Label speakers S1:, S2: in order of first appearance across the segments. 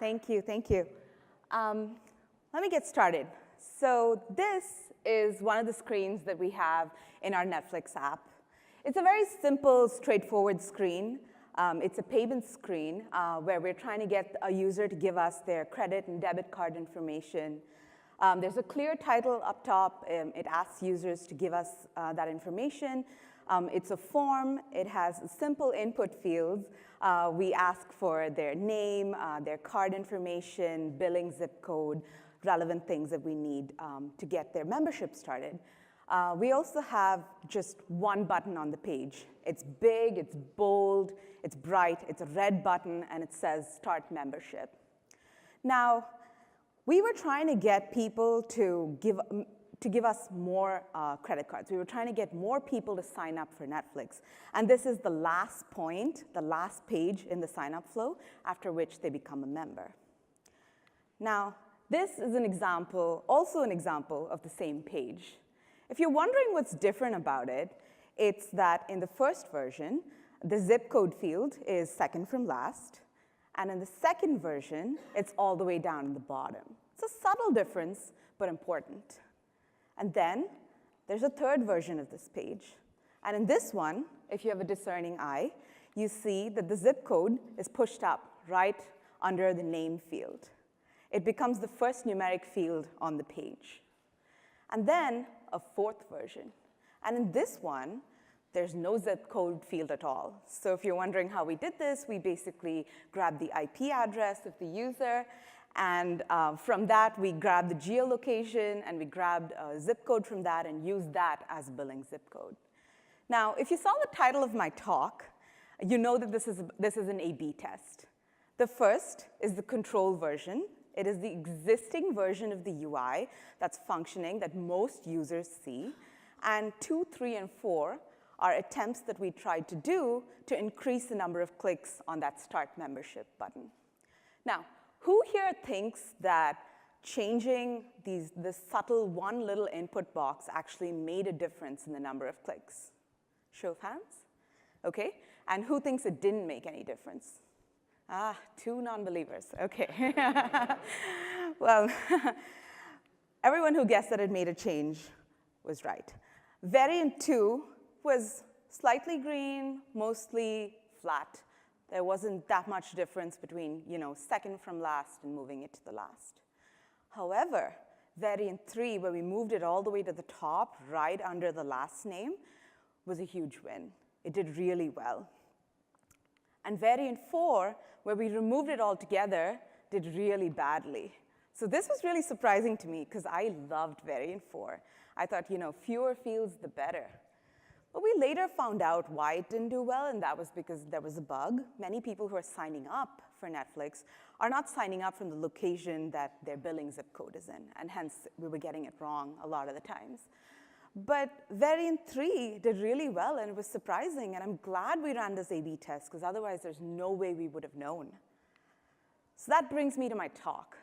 S1: Thank you, thank you. Let me get started. So this is one of the screens that we have in our Netflix app. It's a very simple, straightforward screen. It's a payment screen where we're trying to get a user to give us their credit and debit card information. There's a clear title up top. It asks users to give us that information. It's a form. It has simple input fields. We ask for their name, their card information, billing zip code, relevant things that we need to get their membership started. We also have just one button on the page. It's big, it's bold, it's bright, it's a red button, and it says Start Membership. Now, we were trying to get people to give us more credit cards. We were trying to get more people to sign up for Netflix. And this is the last point, the last page in the sign-up flow, after which they become a member. Now, this is an example, also an example of the same page. If you're wondering what's different about it, it's that in the first version, the zip code field is second from last. And in the second version, it's all the way down in the bottom. It's a subtle difference, but important. And then there's a third version of this page. And in this one, if you have a discerning eye, you see that the zip code is pushed up right under the name field. It becomes the first numeric field on the page. And then a fourth version. And in this one, there's no zip code field at all. So if you're wondering how we did this, we basically grabbed the IP address of the user, and from that, we grabbed the geolocation, and we grabbed a zip code from that and used that as billing zip code. Now, if you saw the title of my talk, you know that this is an A/B test. The first is the control version. It is the existing version of the UI that's functioning that most users see. And 2, 3, and 4 are attempts that we tried to do to increase the number of clicks on that Start Membership button. Now, who here thinks that changing this subtle one little input box actually made a difference in the number of clicks? Show of hands? OK. And who thinks it didn't make any difference? Ah, 2 non-believers. OK. Well, everyone who guessed that it made a change was right. Variant 2 was slightly green, mostly flat. There wasn't that much difference between, second from last and moving it to the last. However, variant 3, where we moved it all the way to the top, right under the last name, was a huge win. It did really well. And variant 4, where we removed it altogether, did really badly. So this was really surprising to me, because I loved variant 4. I thought, fewer fields, the better. But we later found out why it didn't do well, and that was because there was a bug. Many people who are signing up for Netflix are not signing up from the location that their billing zip code is in, and hence we were getting it wrong a lot of the times. But variant 3 did really well, and it was surprising, and I'm glad we ran this A/B test, because otherwise there's no way we would have known. So that brings me to my talk,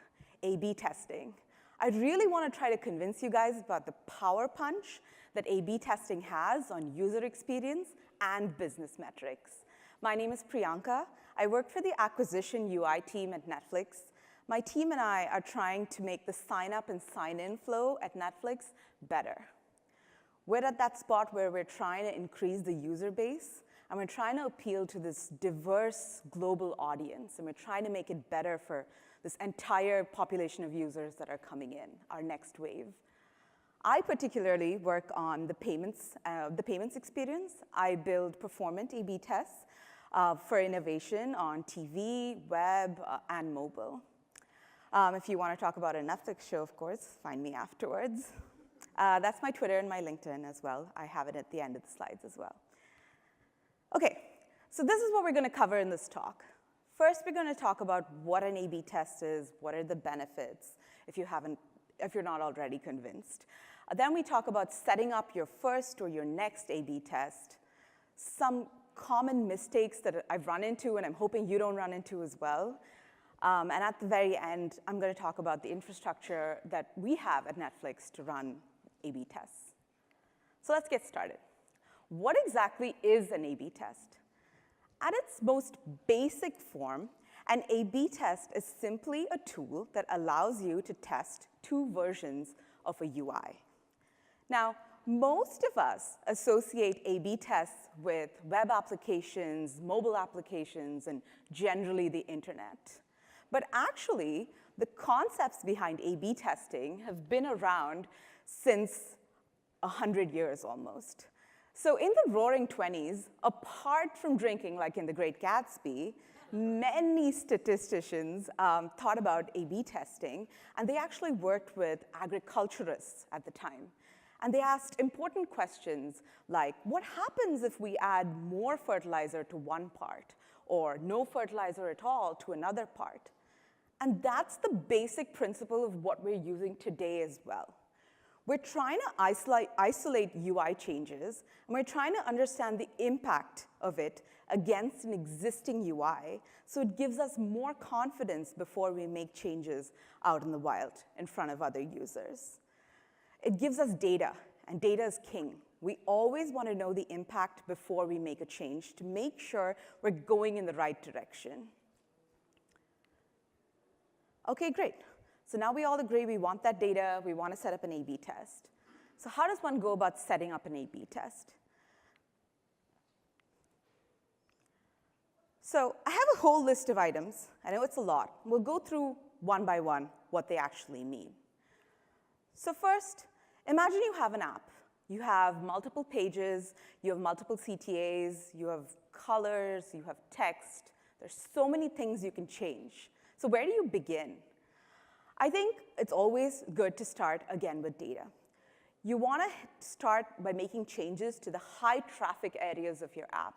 S1: A/B testing. I really want to try to convince you guys about the power punch that A/B testing has on user experience and business metrics. My name is Priyanka. I work for the acquisition UI team at Netflix. My team and I are trying to make the sign-up and sign-in flow at Netflix better. We're at that spot where we're trying to increase the user base, and we're trying to appeal to this diverse global audience, and we're trying to make it better for this entire population of users that are coming in, our next wave. I particularly work on the payments experience. I build performant A/B tests for innovation on TV, web, and mobile. If you want to talk about a Netflix show, of course, find me afterwards. That's my Twitter and my LinkedIn as well. I have it at the end of the slides as well. OK, so this is what we're going to cover in this talk. First, we're going to talk about what an A/B test is, what are the benefits, if you're not already convinced. Then we talk about setting up your first or your next A/B test, some common mistakes that I've run into and I'm hoping you don't run into as well. And at the very end, I'm going to talk about the infrastructure that we have at Netflix to run A/B tests. So let's get started. What exactly is an A/B test? At its most basic form, An A/B test is simply a tool that allows you to test two versions of a UI. Now, most of us associate A/B tests with web applications, mobile applications, and generally the internet. But actually, the concepts behind A/B testing have been around since 100 years almost. So in the roaring 20s, apart from drinking like in The Great Gatsby, many statisticians thought about A/B testing, and they actually worked with agriculturists at the time. And they asked important questions like, what happens if we add more fertilizer to one part, or no fertilizer at all to another part? And that's the basic principle of what we're using today as well. We're trying to isolate UI changes, and we're trying to understand the impact of it against an existing UI, so it gives us more confidence before we make changes out in the wild in front of other users. It gives us data, and data is king. We always want to know the impact before we make a change to make sure we're going in the right direction. Okay, great. So now we all agree we want that data, we want to set up an A/B test. So how does one go about setting up an A/B test? So I have a whole list of items. I know it's a lot. We'll go through one by one what they actually mean. So first, imagine you have an app. You have multiple pages, you have multiple CTAs, you have colors, you have text. There's so many things you can change. So where do you begin? I think it's always good to start, again, with data. You want to start by making changes to the high traffic areas of your app.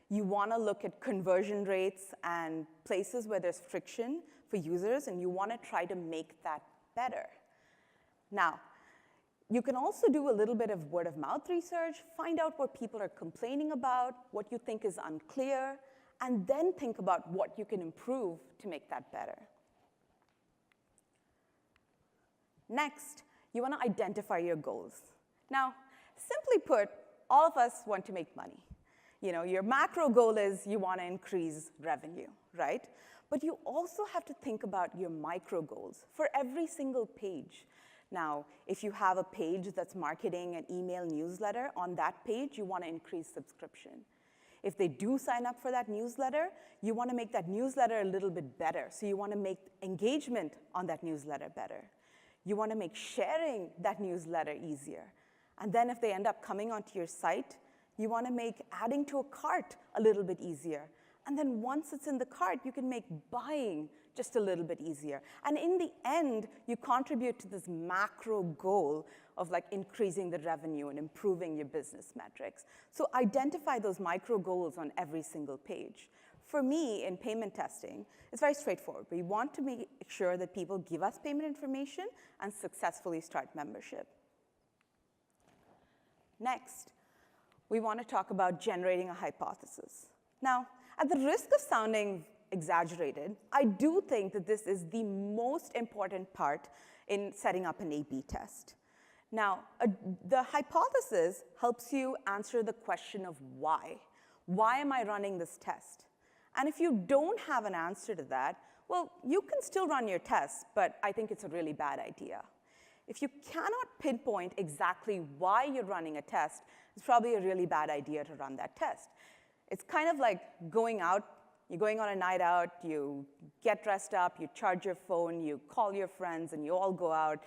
S1: You want to look at conversion rates and places where there's friction for users, and you want to try to make that better. Now, you can also do a little bit of word-of-mouth research, find out what people are complaining about, what you think is unclear, and then think about what you can improve to make that better. Next, you want to identify your goals. Now, simply put, all of us want to make money. You know, your macro goal is you want to increase revenue, right? But you also have to think about your micro goals for every single page. Now, if you have a page that's marketing an email newsletter, on that page, you want to increase subscription. If they do sign up for that newsletter, you want to make that newsletter a little bit better. So you want to make engagement on that newsletter better. You want to make sharing that newsletter easier. And then if they end up coming onto your site, you want to make adding to a cart a little bit easier. And then once it's in the cart, you can make buying just a little bit easier. And in the end, you contribute to this macro goal of like increasing the revenue and improving your business metrics. So identify those micro goals on every single page. For me, in payment testing, it's very straightforward. We want to make sure that people give us payment information and successfully start membership. Next, we want to talk about generating a hypothesis. Now, at the risk of sounding exaggerated, I do think that this is the most important part in setting up an A/B test. Now, the hypothesis helps you answer the question of why. Why am I running this test? And if you don't have an answer to that, well, you can still run your tests, but I think it's a really bad idea. If you cannot pinpoint exactly why you're running a test, it's probably a really bad idea to run that test. It's kind of like going out, you're going on a night out, you get dressed up, you charge your phone, you call your friends, and you all go out,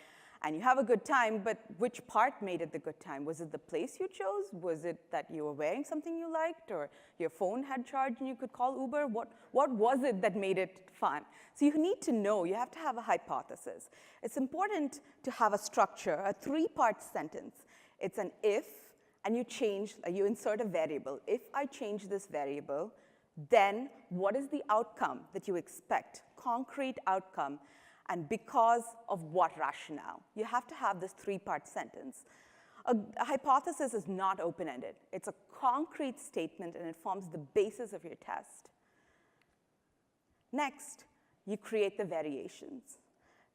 S1: and you have a good time, but which part made it the good time? Was it the place you chose? Was it that you were wearing something you liked, or your phone had charged and you could call Uber? What was it that made it fun? So you need to know, you have to have a hypothesis. It's important to have a structure, a three-part sentence. It's an if, and you insert a variable. If I change this variable, then what is the outcome that you expect? Concrete outcome. And because of what rationale? You have to have this three-part sentence. A hypothesis is not open-ended. It's a concrete statement, and it forms the basis of your test. Next, you create the variations.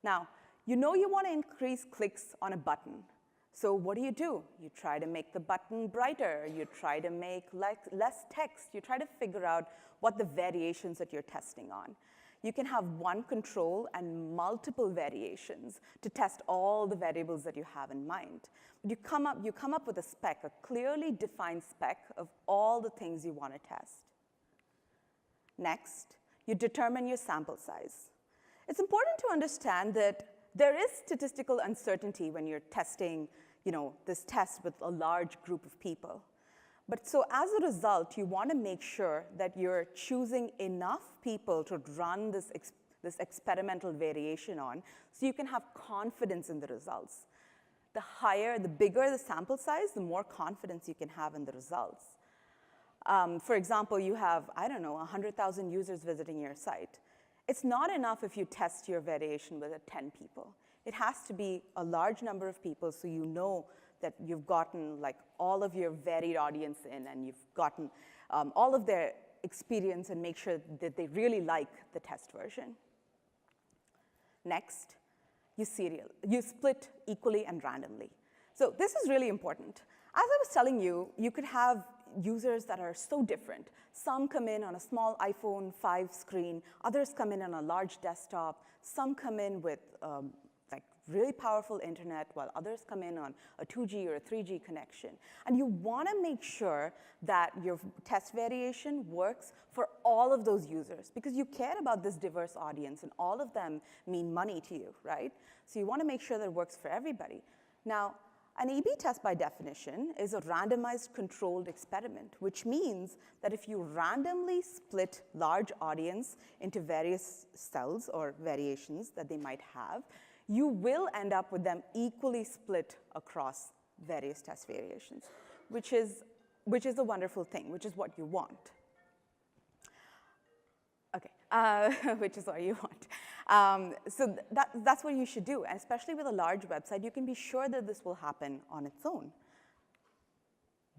S1: Now, you know you want to increase clicks on a button. So what do? You try to make the button brighter. You try to make less text. You try to figure out what the variations that you're testing on. you can have one control and multiple variations to test all the variables that you have in mind. But you come up with a spec, a clearly defined spec of all the things you want to test. Next, you determine your sample size. It's important to understand that there is statistical uncertainty when you're testing, this test with a large group of people. But so as a result, you want to make sure that you're choosing enough people to run this experimental variation on so you can have confidence in the results. The bigger the sample size, the more confidence you can have in the results. For example, you have, 100,000 users visiting your site. It's not enough if you test your variation with 10 people. It has to be a large number of people so you know that you've gotten all of your varied audience in and you've gotten all of their experience and make sure that they really like the test version. Next, you split equally and randomly. So this is really important. As I was telling you, you could have users that are so different. Some come in on a small iPhone 5 screen, others come in on a large desktop, some come in with really powerful internet, while others come in on a 2G or a 3G connection. And you want to make sure that your test variation works for all of those users, because you care about this diverse audience, and all of them mean money to you, right? So you want to make sure that it works for everybody. Now, an A/B test, by definition, is a randomized controlled experiment, which means that if you randomly split large audience into various cells or variations that they might have, you will end up with them equally split across various test variations, which is a wonderful thing, which is what you want. Okay, which is what you want. So that's what you should do, and especially with a large website, you can be sure that this will happen on its own.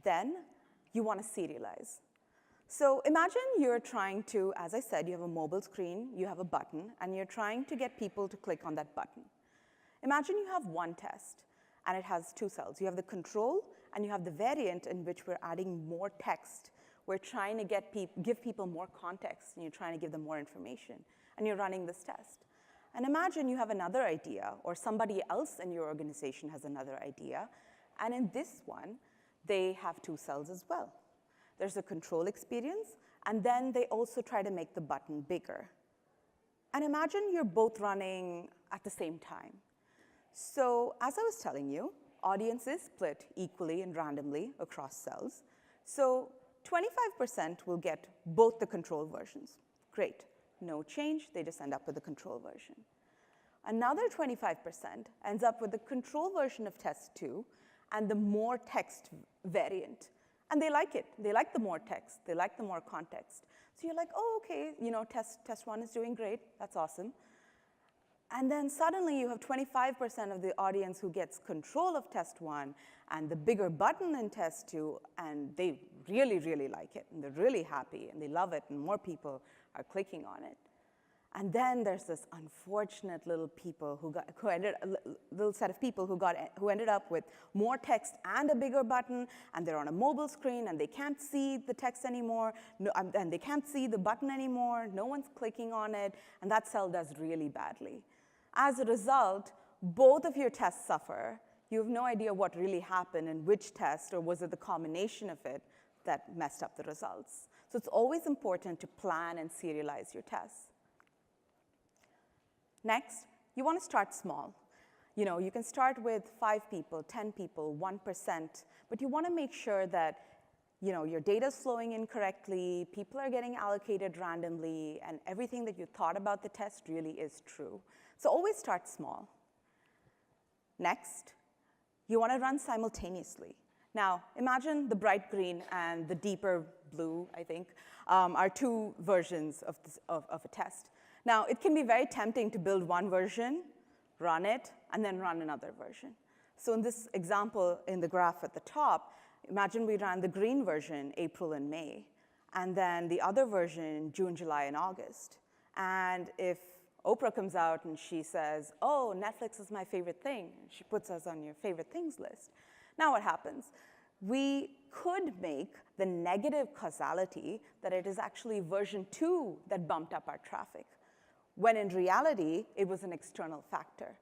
S1: Then you want to serialize. So imagine you're trying to, as I said, you have a mobile screen, you have a button, and you're trying to get people to click on that button. Imagine you have one test, and it has two cells. You have the control, and you have the variant in which we're adding more text. We're trying to give people more context, and you're trying to give them more information, and you're running this test. And imagine you have another idea, or somebody else in your organization has another idea, and in this one, they have two cells as well. There's a control experience, and then they also try to make the button bigger. And imagine you're both running at the same time. So as I was telling you, audience is split equally and randomly across cells. So 25% will get both the control versions. Great. No change. They just end up with the control version. Another 25% ends up with the control version of test 2 and the more text variant. And they like it. They like the more text. They like the more context. So you're like, oh, okay, test 1 is doing great. That's awesome. And then suddenly you have 25% of the audience who gets control of test 1 and the bigger button in test 2, and they really, really like it, and they're really happy, and they love it, and more people are clicking on it. And then there's this unfortunate little set of people who ended up with more text and a bigger button, and they're on a mobile screen, and they can't see the text anymore, and they can't see the button anymore. No one's clicking on it, and that cell does really badly. As a result, both of your tests suffer. You have no idea what really happened and which test, or was it the combination of it that messed up the results. So it's always important to plan and serialize your tests. Next, you want to start small. You can start with 5 people, 10 people, 1%, but you want to make sure that your data is flowing in correctly, people are getting allocated randomly, and everything that you thought about the test really is true. So always start small. Next, you want to run simultaneously. Now, imagine the bright green and the deeper blue, I think, are 2 versions of a test. Now, it can be very tempting to build one version, run it, and then run another version. So in this example in the graph at the top, imagine we ran the green version April and May, and then the other version June, July, and August. And if Oprah comes out and she says, oh, Netflix is my favorite thing, she puts us on your favorite things list. Now what happens? We could make the negative causality that it is actually version 2 that bumped up our traffic. when in reality, it was an external factor.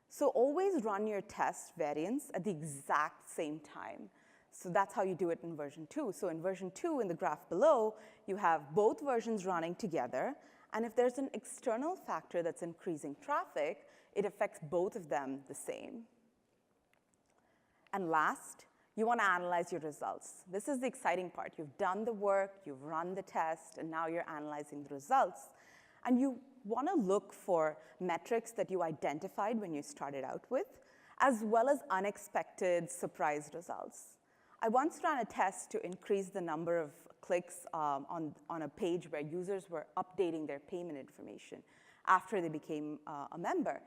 S1: So always run your test variants at the exact same time. So that's how you do it in version 2. So in version 2, in the graph below, you have both versions running together. And if there's an external factor that's increasing traffic, it affects both of them the same. And last, you want to analyze your results. This is the exciting part. You've done the work, you've run the test, and now you're analyzing the results. And you want to look for metrics that you identified when you started out with, as well as unexpected surprise results. I once ran a test to increase the number of clicks on a page where users were updating their payment information after they became a member.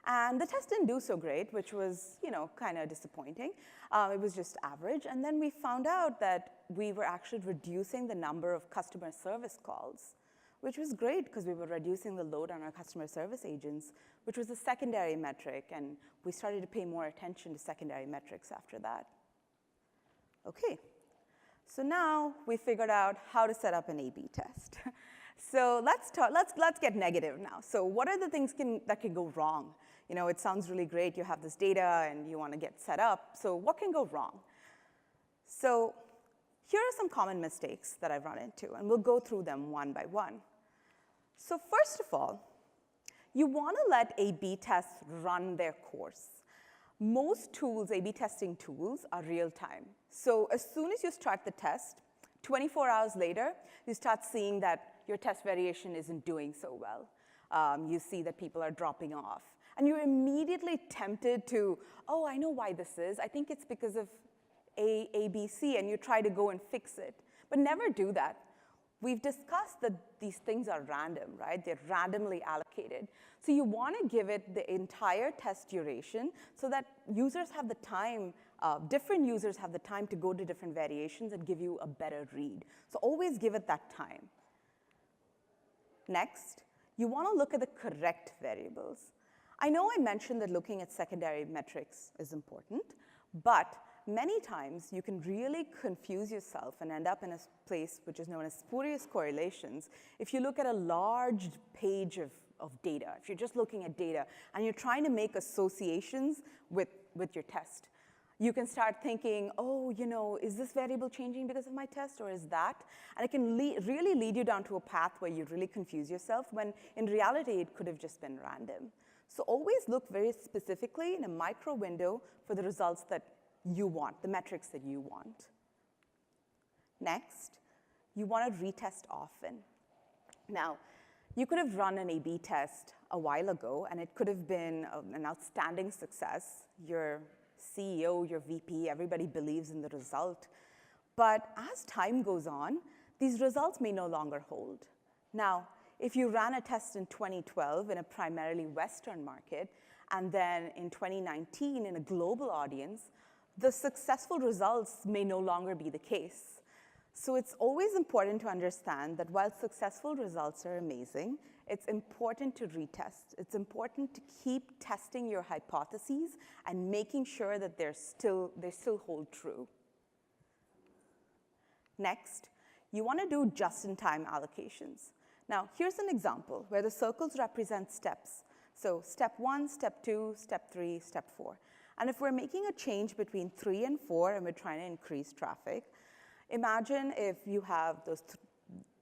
S1: And the test didn't do so great, which was, kind of disappointing. It was just average. And then we found out that we were actually reducing the number of customer service calls, which was great because we were reducing the load on our customer service agents, which was a secondary metric. And we started to pay more attention to secondary metrics after that. OK, so now we figured out how to set up an A/B test. So let's get negative now. So what are the things that can go wrong? It sounds really great. You have this data, and you want to get set up. So what can go wrong? So here are some common mistakes that I've run into, and we'll go through them one by one. So first of all, you want to let A/B tests run their course. Most tools, A/B testing tools, are real time. So as soon as you start the test, 24 hours later, you start seeing that your test variation isn't doing so well. You see that people are dropping off. And you're immediately tempted to, oh, I know why this is. I think it's because of A, B, C, and you try to go and fix it. But never do that. We've discussed that these things are random, right? They're randomly allocated. So you want to give it the entire test duration so that users have the time, different users have the time to go to different variations and give you a better read. So always give it that time. Next, you want to look at the correct variables. I know I mentioned that looking at secondary metrics is important, but many times you can really confuse yourself and end up in a place which is known as spurious correlations if you look at a large page of data, if you're just looking at data and you're trying to make associations with your test. You can start thinking, oh, is this variable changing because of my test, or is that? And it can really lead you down to a path where you really confuse yourself, when in reality it could have just been random. So always look very specifically in a micro window for the results that you want, the metrics that you want. Next, you want to retest often. Now, you could have run an A/B test a while ago, and it could have been an outstanding success. Your CEO, your VP, everybody believes in the result. But as time goes on, these results may no longer hold. Now, if you ran a test in 2012 in a primarily Western market, and then in 2019 in a global audience, the successful results may no longer be the case. So it's always important to understand that while successful results are amazing, it's important to retest. It's important to keep testing your hypotheses and making sure that they still hold true. Next, you want to do just-in-time allocations. Now, here's an example where the circles represent steps. So step 1, step 2, step 3, step 4. And if we're making a change between 3 and 4 and we're trying to increase traffic, imagine if you have those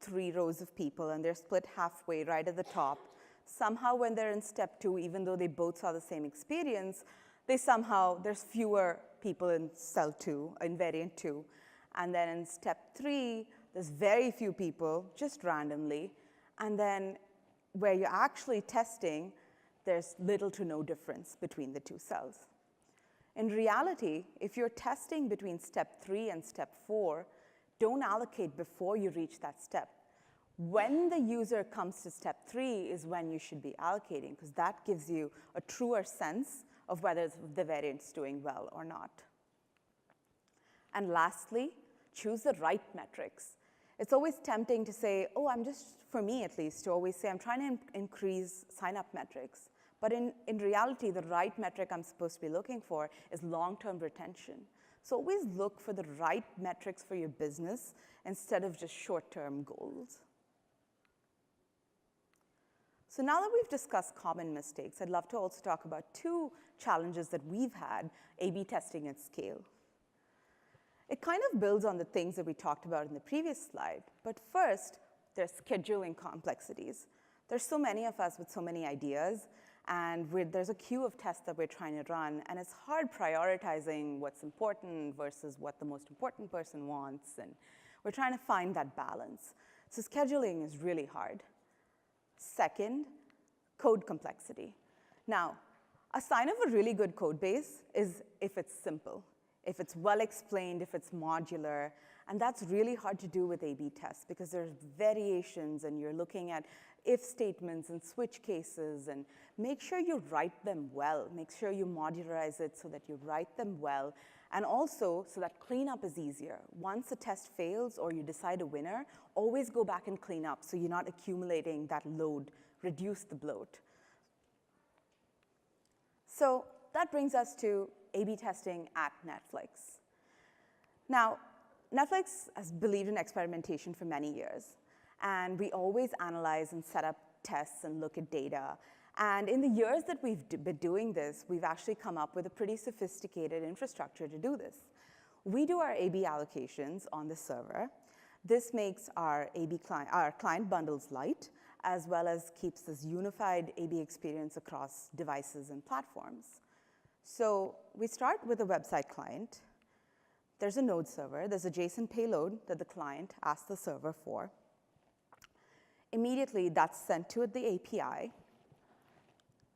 S1: 3 rows of people and they're split halfway right at the top. Somehow when they're in step 2, even though they both saw the same experience, there's fewer people in cell 2, in variant 2. And then in step 3, there's very few people, just randomly. And then where you're actually testing, there's little to no difference between the 2 cells. In reality, if you're testing between step 3 and step 4, don't allocate before you reach that step. When the user comes to step 3 is when you should be allocating, because that gives you a truer sense of whether the variant's doing well or not. And lastly, choose the right metrics. It's always tempting to say, oh, for me at least, to always say, I'm trying to increase sign-up metrics. But in reality, the right metric I'm supposed to be looking for is long-term retention. So always look for the right metrics for your business instead of just short-term goals. So now that we've discussed common mistakes, I'd love to also talk about two challenges that we've had A/B testing at scale. It kind of builds on the things that we talked about in the previous slide. But first, there's scheduling complexities. There's so many of us with so many ideas, and there's a queue of tests that we're trying to run, and it's hard prioritizing what's important versus what the most important person wants, and we're trying to find that balance. So scheduling is really hard. Second, code complexity. Now, a sign of a really good code base is if it's simple, if it's well explained, if it's modular, and that's really hard to do with A/B tests because there's variations and you're looking at if statements and switch cases, and make sure you write them well. Make sure you modularize it so that you write them well, and also so that cleanup is easier. Once a test fails or you decide a winner, always go back and clean up so you're not accumulating that load. Reduce the bloat. So that brings us to A/B testing at Netflix. Now, Netflix has believed in experimentation for many years, and we always analyze and set up tests and look at data. And in the years that we've been doing this, we've actually come up with a pretty sophisticated infrastructure to do this. We do our A/B allocations on the server. This makes our client bundles light, as well as keeps this unified A/B experience across devices and platforms. So we start with a website client. There's a node server. There's a JSON payload that the client asks the server for. Immediately, that's sent to the API.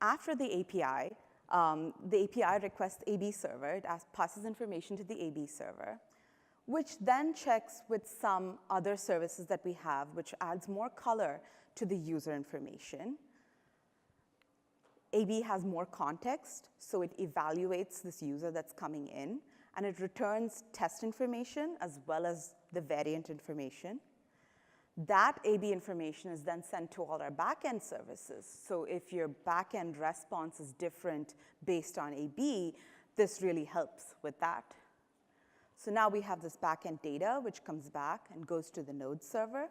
S1: After the API requests A/B server. It passes information to the A/B server, which then checks with some other services that we have, which adds more color to the user information. A/B has more context, so it evaluates this user that's coming in, and it returns test information as well as the variant information. That A/B information is then sent to all our backend services. So if your backend response is different based on A/B, this really helps with that. So now we have this backend data, which comes back and goes to the node server.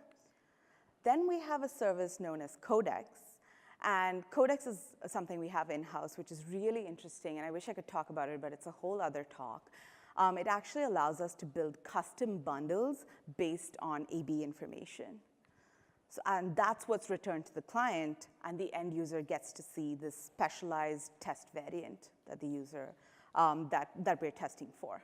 S1: Then we have a service known as Codex. And Codex is something we have in-house, which is really interesting. And I wish I could talk about it, but it's a whole other talk. It actually allows us to build custom bundles based on A/B information. So, and that's what's returned to the client, and the end user gets to see this specialized test variant that the user, that we're testing for.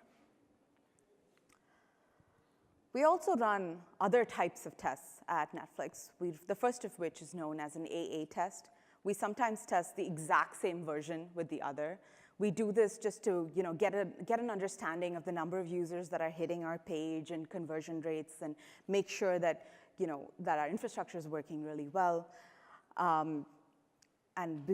S1: We also run other types of tests at Netflix, the first of which is known as an AA test. We sometimes test the exact same version with the other. We do this just to get an understanding of the number of users that are hitting our page and conversion rates, and make sure that, that our infrastructure is working really well, and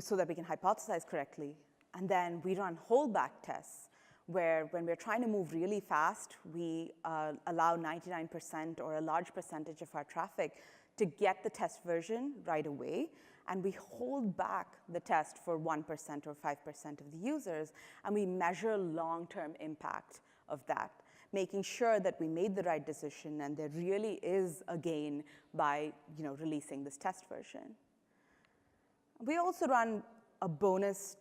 S1: so that we can hypothesize correctly. And then we run holdback tests, where when we're trying to move really fast, we allow 99% or a large percentage of our traffic to get the test version right away, and we hold back the test for 1% or 5% of the users, and we measure long-term impact of that, making sure that we made the right decision and there really is a gain by releasing this test version. We also run a bonus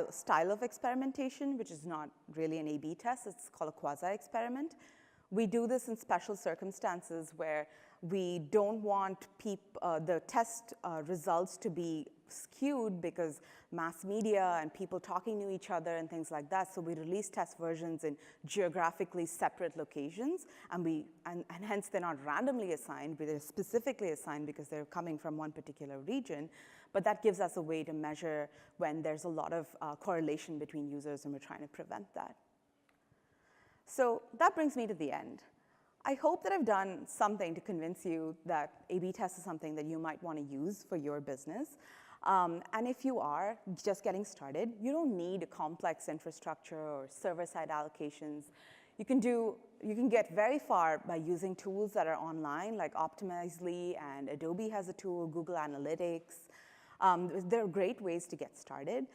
S1: style of experimentation, which is not really an A/B test. It's called a Quasi experiment. We do this in special circumstances where we don't want the test results to be skewed because mass media and people talking to each other and things like that. So we release test versions in geographically separate locations, and hence they're not randomly assigned, but they're specifically assigned because they're coming from one particular region. But that gives us a way to measure when there's a lot of correlation between users, and we're trying to prevent that. So that brings me to the end. I hope that I've done something to convince you that A/B test is something that you might want to use for your business. And if you are just getting started, you don't need a complex infrastructure or server-side allocations. You can get very far by using tools that are online, like Optimizely, and Adobe has a tool, Google Analytics. There are great ways to get started.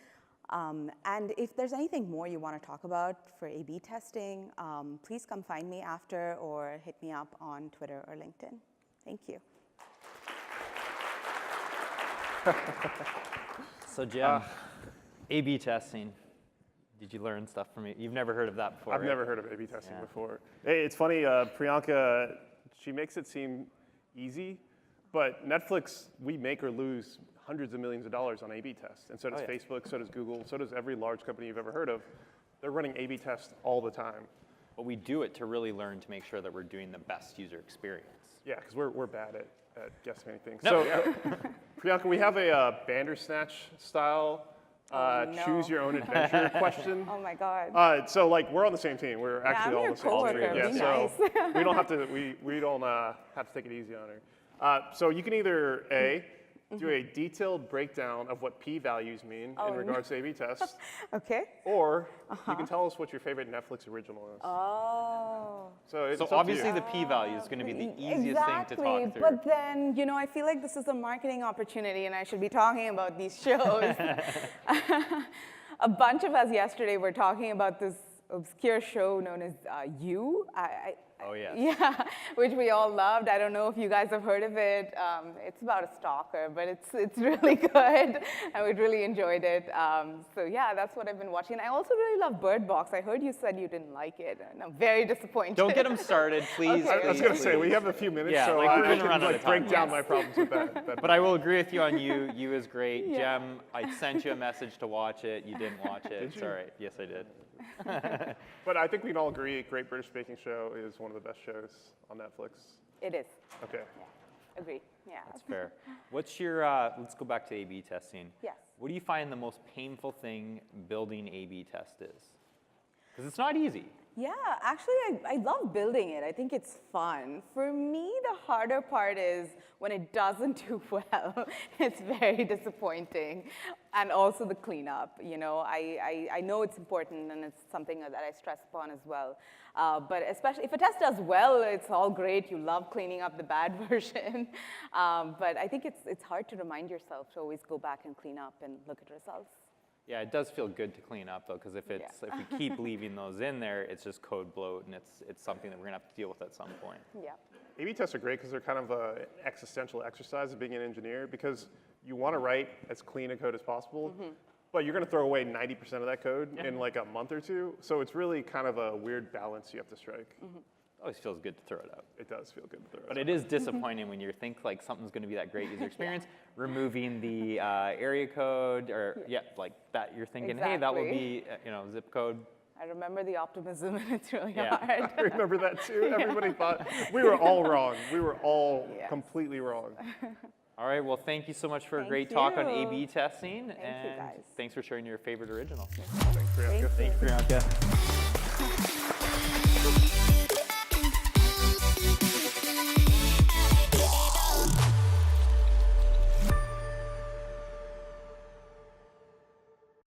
S1: And if there's anything more you want to talk about for A/B testing, please come find me after or hit me up on Twitter or LinkedIn. Thank you.
S2: So Jim, A/B testing. Did you learn stuff from it? You've never heard of that before,
S3: I've
S2: right?
S3: never heard of A/B testing before. Hey, it's funny, Priyanka, she makes it seem easy, but Netflix, we make or lose hundreds of millions of dollars on A/B tests, and so does Facebook, so does Google, so does every large company you've ever heard of. They're running A/B tests all the time.
S2: But we do it to really learn to make sure that we're doing the best user experience.
S3: Yeah, because we're bad at guesstimating things.
S2: No.
S3: So, Priyanka, we have a Bandersnatch style choose your own adventure question.
S1: Oh my God.
S3: So like we're on the same team. We're actually all on the same team.
S1: Yeah,
S3: Yeah, so we don't have to we don't have to take it easy on her. So you can either A, do a detailed breakdown of what p-values mean in regards to A/B tests,
S1: Okay.
S3: or you can tell us what your favorite Netflix original is.
S1: Oh.
S3: So it's
S2: So
S3: up to
S2: obviously
S3: you.
S2: the p-value is going to be the easiest thing to talk through.
S1: But then, you know, I feel like this is a marketing opportunity and I should be talking about these shows. A bunch of us yesterday were talking about this obscure show known as You.
S2: Oh, yes.
S1: Yeah, which we all loved. I don't know if you guys have heard of it. It's about a stalker, but it's really good, and we really enjoyed it. So yeah, that's what I've been watching. And I also really love Bird Box. I heard you said you didn't like it, and I'm very disappointed.
S2: Don't get them started, please.
S1: Okay.
S3: I was going to say, we have a few minutes,
S2: Yeah,
S3: so
S2: like, we're
S3: I
S2: gonna run
S3: can
S2: out of time.
S3: break down my problems with that.
S2: But I will agree with you on You. You is great.
S1: Yeah.
S2: Jem, I sent you a message to watch it. You didn't watch it.
S3: Did
S2: It's
S3: you?
S2: all right. Yes, I did.
S3: But I think we can all agree Great British Baking Show is one of the best shows on Netflix.
S1: It is.
S3: Okay.
S1: Yeah. Agree. Yeah.
S2: That's fair. What's your, let's go back to A/B testing.
S1: Yes.
S2: What do you find the most painful thing building A/B test is? Because it's not easy.
S1: Yeah, actually, I love building it. I think it's fun. For me, the harder part is when it doesn't do well. It's very disappointing. And also the cleanup. You know, I know it's important, and it's something that I stress upon as well. But especially if a test does well, it's all great. You love cleaning up the bad version. But I think it's hard to remind yourself to always go back and clean up and look at results.
S2: Yeah, it does feel good to clean up though, because if we keep leaving those in there, it's just code bloat, and it's something that we're gonna have to deal with at some point.
S1: Yeah.
S3: A/B tests are great because they're kind of an existential exercise of being an engineer, because you want to write as clean a code as possible, but you're going to throw away 90% of that code in like a month or two. So it's really kind of a weird balance you have to strike.
S2: Always feels good to throw it out.
S3: It does feel good to throw it
S2: But
S3: out.
S2: it is disappointing when you think like something's going to be that great user experience, removing the area code, or like that. You're thinking, hey, that will be zip code.
S1: I remember the optimism, and it's really
S2: Yeah.
S1: hard.
S3: I remember that too. Everybody thought we were all wrong. We were all completely wrong.
S2: All right. Well, thank you so much for a
S1: Thank
S2: great talk on
S1: you.
S2: A/B testing,
S1: Thank you,
S2: and
S1: guys.
S2: thanks for sharing your favorite original.
S3: Thanks, Priyanka.
S1: Thank you.
S2: Thanks, Priyanka.